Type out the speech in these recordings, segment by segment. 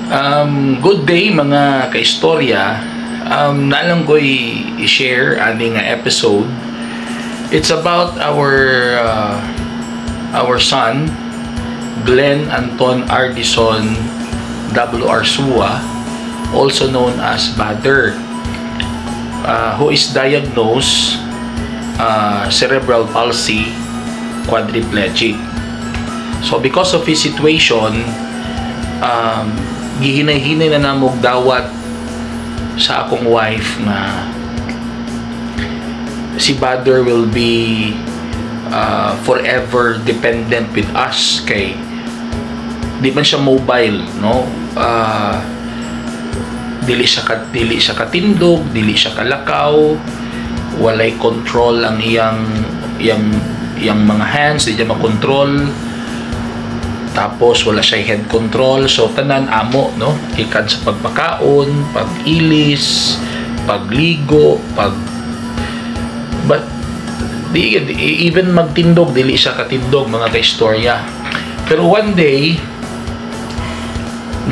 Good day mga kaistorya. Nalang ko'y i-share aning episode. It's about our son, Glenn Anton Ardison W. Arsua, also known as Bader, who is diagnosed cerebral palsy, quadriplegic. So because of his situation, gihinay-hinay na namog dawat sa akong wife na si Bader will be forever dependent with us, kay di man siya mobile, no? Dili siya katindog, dili siya kalakaw, walay control ang iyang mga hands, di siya makontrol. Tapos wala siya head control, so tanan amo, no? Ikan sa pagpakaon, pag-ilis, pagligo, even magtindog, dili siya katindog mga kaistorya. Pero one day,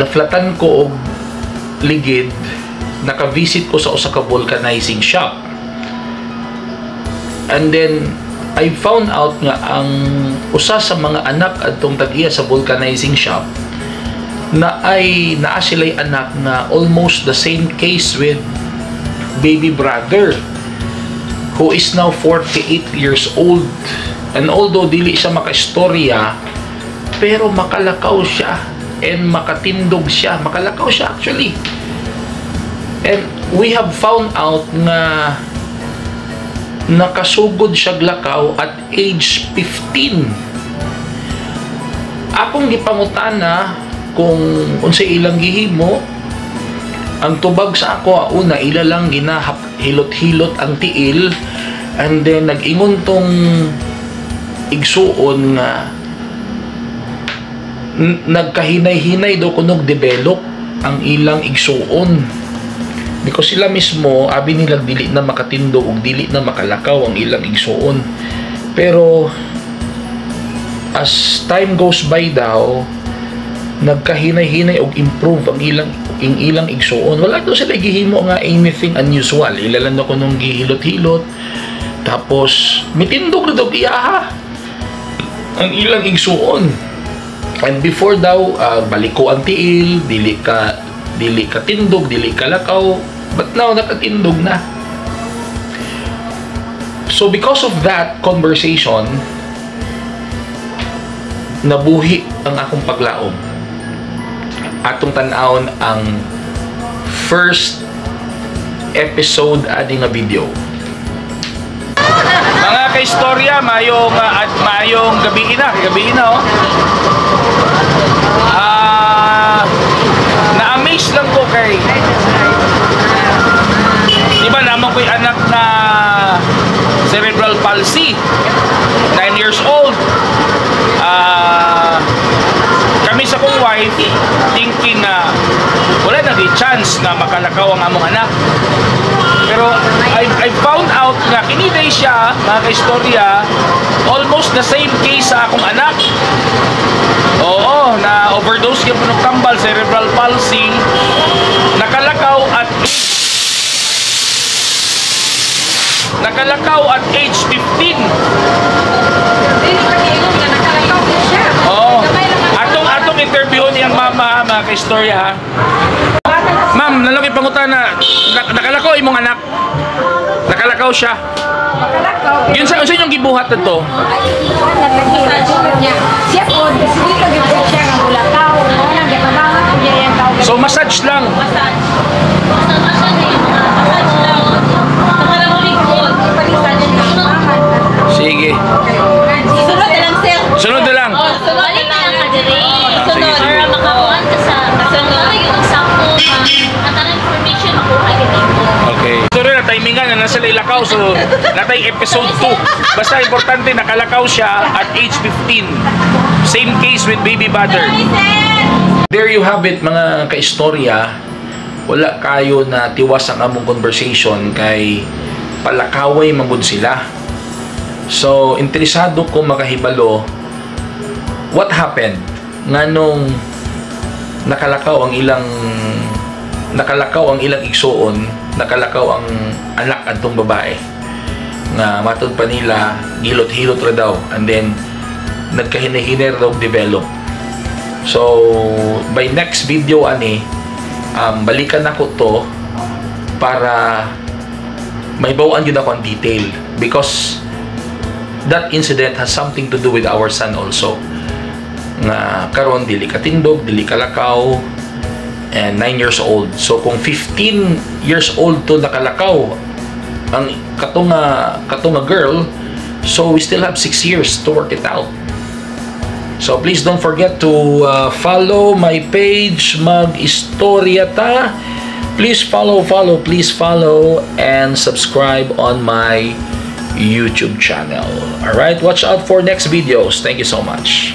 naflatan ko og ligid, naka-visit ko sa usa ka vulcanizing shop. And then I found out nga ang usa sa mga anak adtong tag-iya sa vulcanizing shop naa sila'y anak na almost the same case with baby brother, who is now 48 years old. And although dili siya makaistorya, pero makalakaw siya and makatindog siya. Makalakaw siya actually. And we have found out nga nakasugod siya glakaw at age 15. Akong gipangutana kung unsay ilang gihimo. Ang tubag sa ako, una ila lang ginahilot-hilot ang tiil, and then nag-ingon tong igsuon nga nagkahinay-hinay do kunog develop ang ilang igsuon. Because sila mismo, abi nila dili na makatindo o dili na makalakaw ang ilang igsuon. Pero as time goes by daw, nagkahinay-hinay og improve ang ilang igsuon. Wala daw sila gihimo nga anything unusual. Ilalan ako nung gihilot-hilot. Tapos mitindog na daw iyaha ang ilang igsuon. And before daw, baliko ang tiil, dili ka tindog, dili ka lakaw. But now, nakatindog na. So, because of that conversation, nabuhi ang akong paglaom. Atong tanawon ang first episode ading nga video. Mga kaistorya, mayong gabi na, oh. Na-amaze lang ko kay diba naman ko'y anak na cerebral palsy, 9 years old. Kami sa kong wife thinking na wala naging chance na makalakaw ang among anak. Pero I found out na kiniday siya, mga kaistorya, almost the same case sa akong anak. Oo, na overdose yung punong cerebral palsy, nakalakaw at age 15. Oh, atong interview niyang mama, mga kaistorya, ha. Ma'am, nalaki pangutana, nakalakaw imong anak. Nakalakaw siya. Yun sa inyong gibuhat na to? So massage lang. Sige. Sunod na lang, sir. Sunod na lang. Sunod na lang ka diri. Sunod para makakuan ka sa kasunod yung sakto at ang information makuha kita. Okay. Sorry na timingan na nasa lakaw, so natay episode 2. Basta importante nakalakaw siya at age 15. Same case with baby Bader. There you have it, mga kaistorya. Wala kayo na tiwas ang among conversation kay palakaway mangud sila. So, interesado ko makahibalo what happened nganong nakalakaw ang ilang igsuon, nakalakaw ang anak adtong babae nga matud pa nila hilot-hilot ra daw, and then nagkahinay-hinay daw develop. So by next video ani balikan ako to para may bawaan yun ako ang detail, because that incident has something to do with our son also, nga karon dili katindog, dili kalakaw, and 9 years old. So kung 15 years old to nakalakaw ang katunga girl, so we still have 6 years to work it out. So please don't forget to follow my page, Mag-Istorya-ta. Please follow, and subscribe on my YouTube channel. Alright, watch out for next videos. Thank you so much.